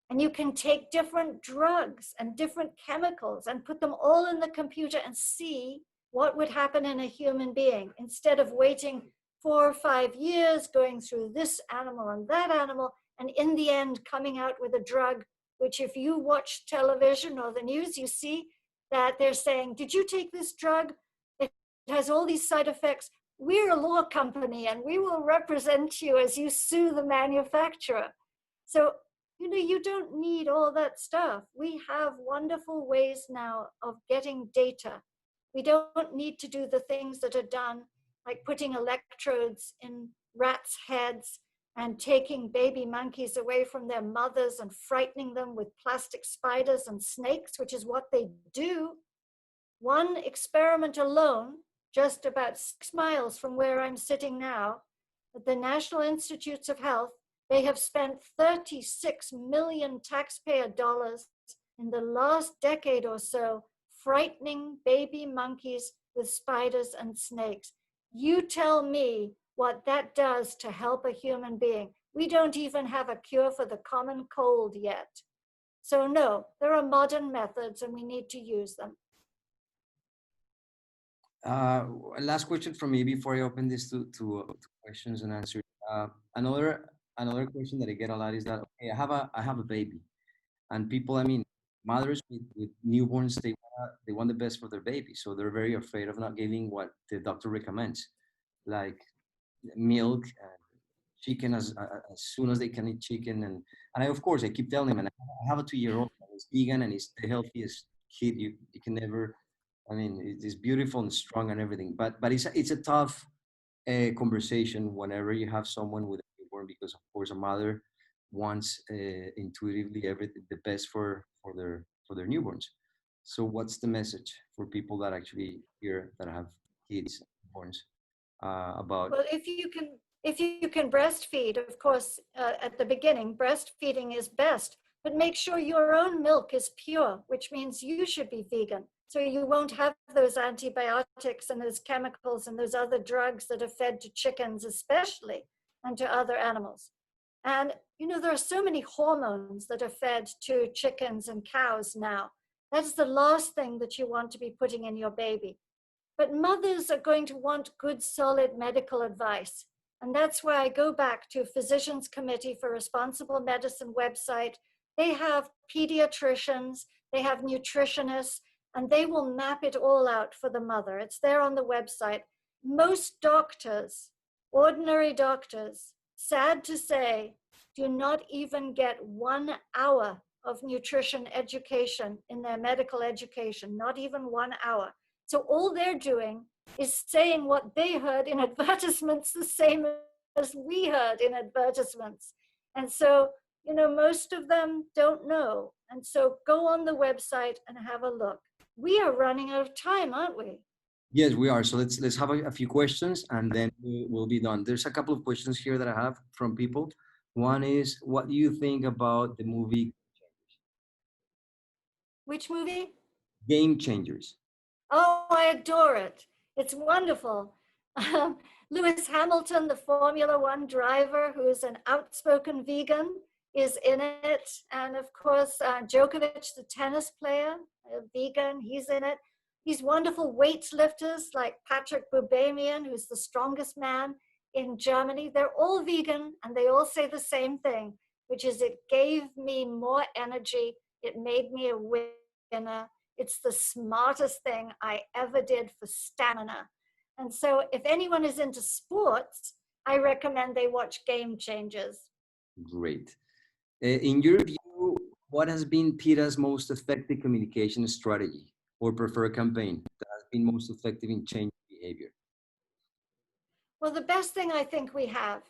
And you can take different drugs and different chemicals and put them all in the computer and see what would happen in a human being, instead of waiting 4 or 5 years going through this animal and that animal and in the end coming out with a drug, which if you watch television or the news, you see that they're saying, did you take this drug? It has all these side effects. We're a law company and we will represent you as you sue the manufacturer. So, you don't need all that stuff. We have wonderful ways now of getting data. We don't need to do the things that are done, like putting electrodes in rats' heads and taking baby monkeys away from their mothers and frightening them with plastic spiders and snakes, which is what they do. One experiment alone, just about 6 miles from where I'm sitting now, at the National Institutes of Health, they have spent 36 million taxpayer dollars in the last decade or so frightening baby monkeys with spiders and snakes. You tell me what that does to help a human being. We don't even have a cure for the common cold yet. So no, there are modern methods and we need to use them. Last question from me before I open this to questions and answers. Another question that I get a lot is that, okay, I have a baby, and people, I mean, mothers with newborns, they want the best for their baby, so they're very afraid of not giving what the doctor recommends, like milk and chicken as soon as they can eat chicken, and of course I keep telling them, and I have a 2-year-old, and he's vegan and he's the healthiest kid you can ever. I mean, it's beautiful and strong and everything, but it's a tough conversation whenever you have someone with a newborn, because of course a mother wants intuitively the best for their newborns. So what's the message for people that actually hear that have kids, newborns, about? Well, if you can breastfeed, of course, at the beginning, breastfeeding is best, but make sure your own milk is pure, which means you should be vegan. So you won't have those antibiotics and those chemicals and those other drugs that are fed to chickens, especially, and to other animals. And, there are so many hormones that are fed to chickens and cows now. That's the last thing that you want to be putting in your baby. But mothers are going to want good, solid medical advice. And that's why I go back to Physicians Committee for Responsible Medicine website. They have pediatricians, they have nutritionists, and they will map it all out for the mother. It's there on the website. Most doctors, ordinary doctors, sad to say, do not even get 1 hour of nutrition education in their medical education, not even 1 hour. So all they're doing is saying what they heard in advertisements, the same as we heard in advertisements. And so, most of them don't know. And so go on the website and have a look. We are running out of time, aren't we? Yes, we are. So let's have a few questions and then we'll be done. There's a couple of questions here that I have from people. One is, what do you think about the movie? Which movie? Game Changers. Oh, I adore it. It's wonderful. Lewis Hamilton, the Formula One driver, who is an outspoken vegan, is in it. And of course, Djokovic, the tennis player, a vegan, he's in it. These wonderful weightlifters like Patrick Bubamian, who's the strongest man in Germany. They're all vegan and they all say the same thing, which is it gave me more energy. It made me a winner. It's the smartest thing I ever did for stamina. And so if anyone is into sports, I recommend they watch Game Changers. Great. In your view, what has been PETA's most effective communication strategy or preferred campaign that has been most effective in changing behavior? Well, the best thing I think we have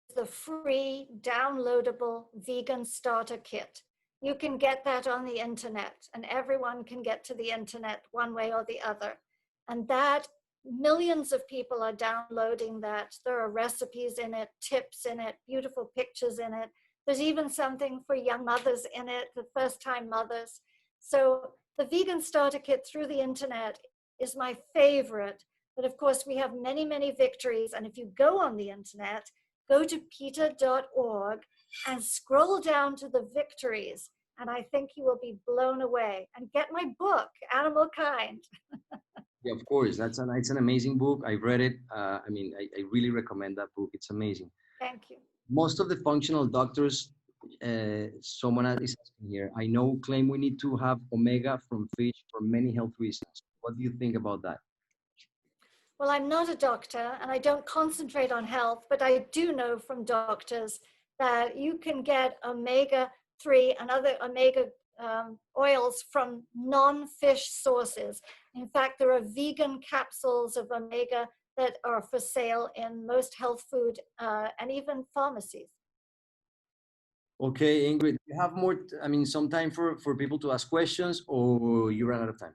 is the free downloadable vegan starter kit. You can get that on the internet, and everyone can get to the internet one way or the other. And that, millions of people are downloading that. There are recipes in it, tips in it, beautiful pictures in it. There's even something for young mothers in it, the first-time mothers. So the vegan starter kit through the internet is my favorite. But of course, we have many, many victories. And if you go on the internet, go to PETA.org and scroll down to the victories. And I think you will be blown away. And get my book, Animal Kind. Yeah, of course. It's an amazing book. I read it. I really recommend that book. It's amazing. Thank you. Most of the functional doctors someone is asking here. I know claim we need to have omega from fish for many health reasons. What do you think about that? Well, I'm not a doctor and I don't concentrate on health, but I do know from doctors that you can get omega-3 and other omega oils from non-fish sources. In fact, there are vegan capsules of omega that are for sale in most health food and even pharmacies. Okay, Ingrid, you have more, some time for people to ask questions, or you ran out of time?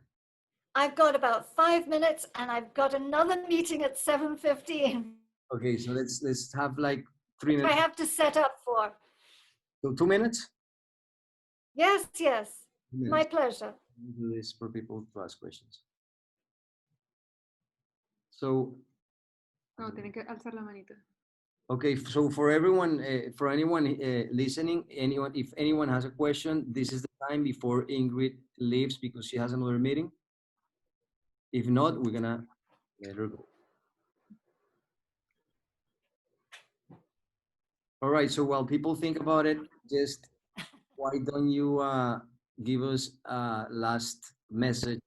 I've got about 5 minutes and I've got another meeting at 7:15. Okay, so let's have like 3 minutes. I have to set up for. So 2 minutes? Yes, yes. 2 minutes. My pleasure. We'll do this for people to ask questions. So. No, tiene que alzar la manita. Okay, so for everyone, for anyone listening, if anyone has a question, this is the time before Ingrid leaves because she has another meeting. If not, we're gonna let her go. All right, so while people think about it, just why don't you give us a last message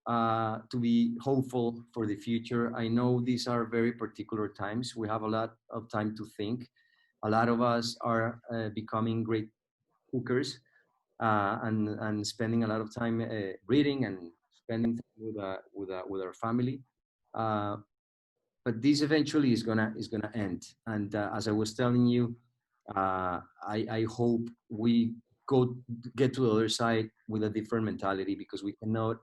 to be hopeful for the future. I know these are very particular times. We have a lot of time to think. A lot of us are becoming great cookers and spending a lot of time reading and spending time with our family. But this eventually is gonna end. And as I was telling you, I hope we get to the other side with a different mentality, because we cannot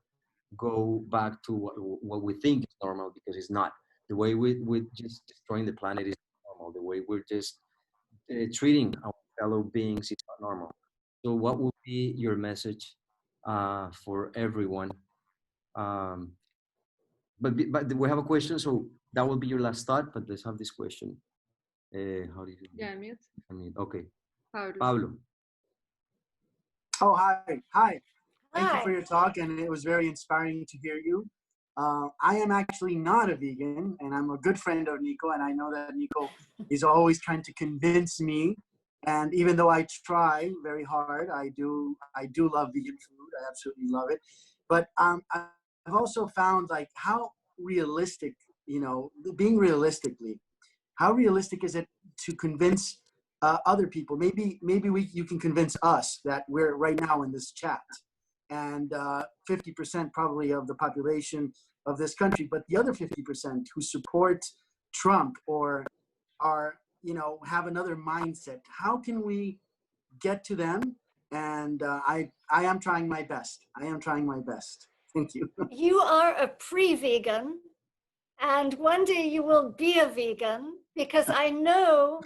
go back to what we think is normal, because it's not. The way we're just destroying the planet is normal. The way we're just treating our fellow beings is not normal. So what would be your message for everyone? But we have a question, so that will be your last thought, but let's have this question. How do you do? Yeah, mute. Okay. Pablo. Oh, hi. Thank you Hi. for your talk, and it was very inspiring to hear you. I am actually not a vegan, and I'm a good friend of Nico, and I know that Nico is always trying to convince me. And even though I try very hard, I do love vegan food. I absolutely love it. But I've also found, like, how realistic, being realistically, how realistic is it to convince other people? Maybe you can convince us that we're right now in this chat, and 50% probably of the population of this country, but the other 50% who support Trump or are, have another mindset. How can we get to them? And I am trying my best. Thank you. You are a pre-vegan, and one day you will be a vegan, because I know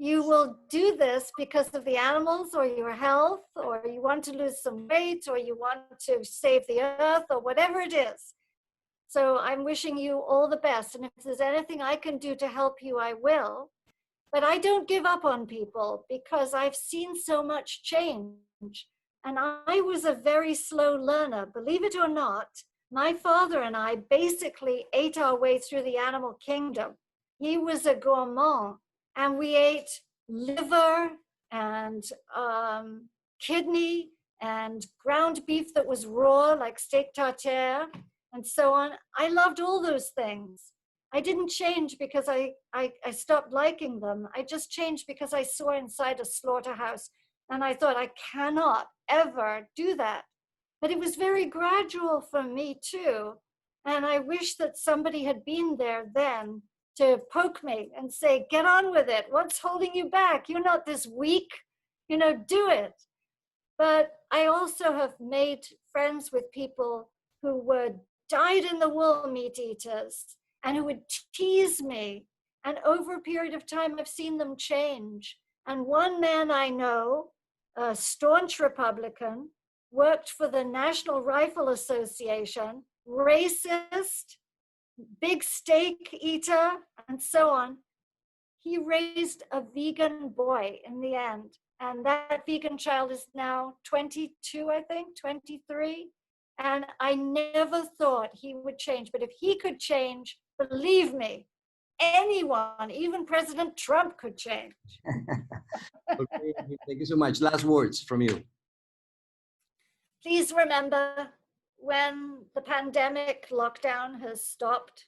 you will do this because of the animals or your health, or you want to lose some weight, or you want to save the earth, or whatever it is. So I'm wishing you all the best. And if there's anything I can do to help you, I will. But I don't give up on people, because I've seen so much change. And I was a very slow learner. Believe it or not, my father and I basically ate our way through the animal kingdom. He was a gourmand, and we ate liver and kidney and ground beef that was raw, like steak tartare, and so on. I loved all those things. I didn't change because I stopped liking them. I just changed because I saw inside a slaughterhouse, and I thought, I cannot ever do that. But it was very gradual for me too. And I wish that somebody had been there then to poke me and say, get on with it. What's holding you back? You're not this weak, do it. But I also have made friends with people who were dyed-in-the-wool meat eaters and who would tease me. And over a period of time, I've seen them change. And one man I know, a staunch Republican, worked for the National Rifle Association, racist, big steak eater, and so on. He raised a vegan boy in the end. And that vegan child is now 22, I think, 23. And I never thought he would change. But if he could change, believe me, anyone, even President Trump, could change. Okay, thank you so much. Last words from you. Please remember, when the pandemic lockdown has stopped,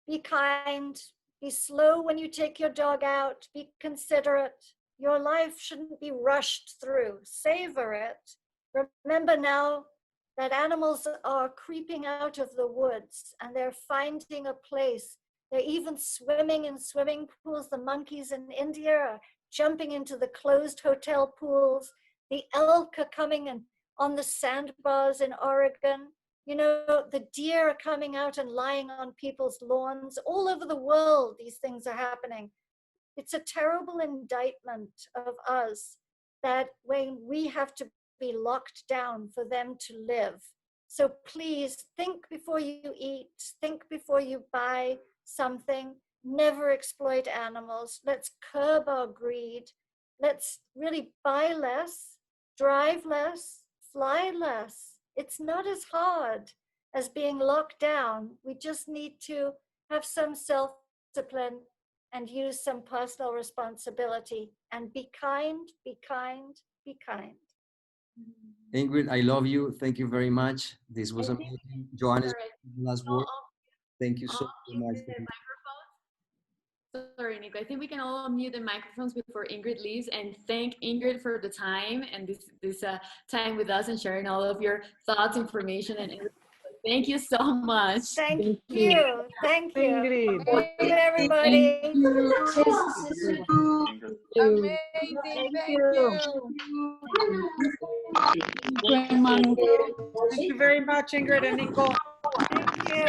be kind, be slow when you take your dog out, be considerate. Your life shouldn't be rushed through. Savor it. Remember now that animals are creeping out of the woods and they're finding a place. They're even swimming in swimming pools. The monkeys in India are jumping into the closed hotel pools. The elk are coming and on the sandbars in Oregon. You know, the deer are coming out and lying on people's lawns. All over the world, these things are happening. It's a terrible indictment of us that when we have to be locked down for them to live. So please think before you eat, think before you buy something, never exploit animals. Let's curb our greed. Let's really buy less, drive less, fly less. It's not as hard as being locked down. We just need to have some self-discipline and use some personal responsibility and be kind, be kind, be kind. Ingrid, I love you. Thank you very much. This was amazing. Joanna's last word. Thank you so much. Sorry, Nico. I think we can all mute the microphones before Ingrid leaves, and thank Ingrid for the time and this time with us and sharing all of your thoughts, information, and everything. Thank you so much. Thank you. Thank you. Ingrid. Thank you, everybody. Amazing. Thank you. Thank you very much, Ingrid and Nico. Thank you.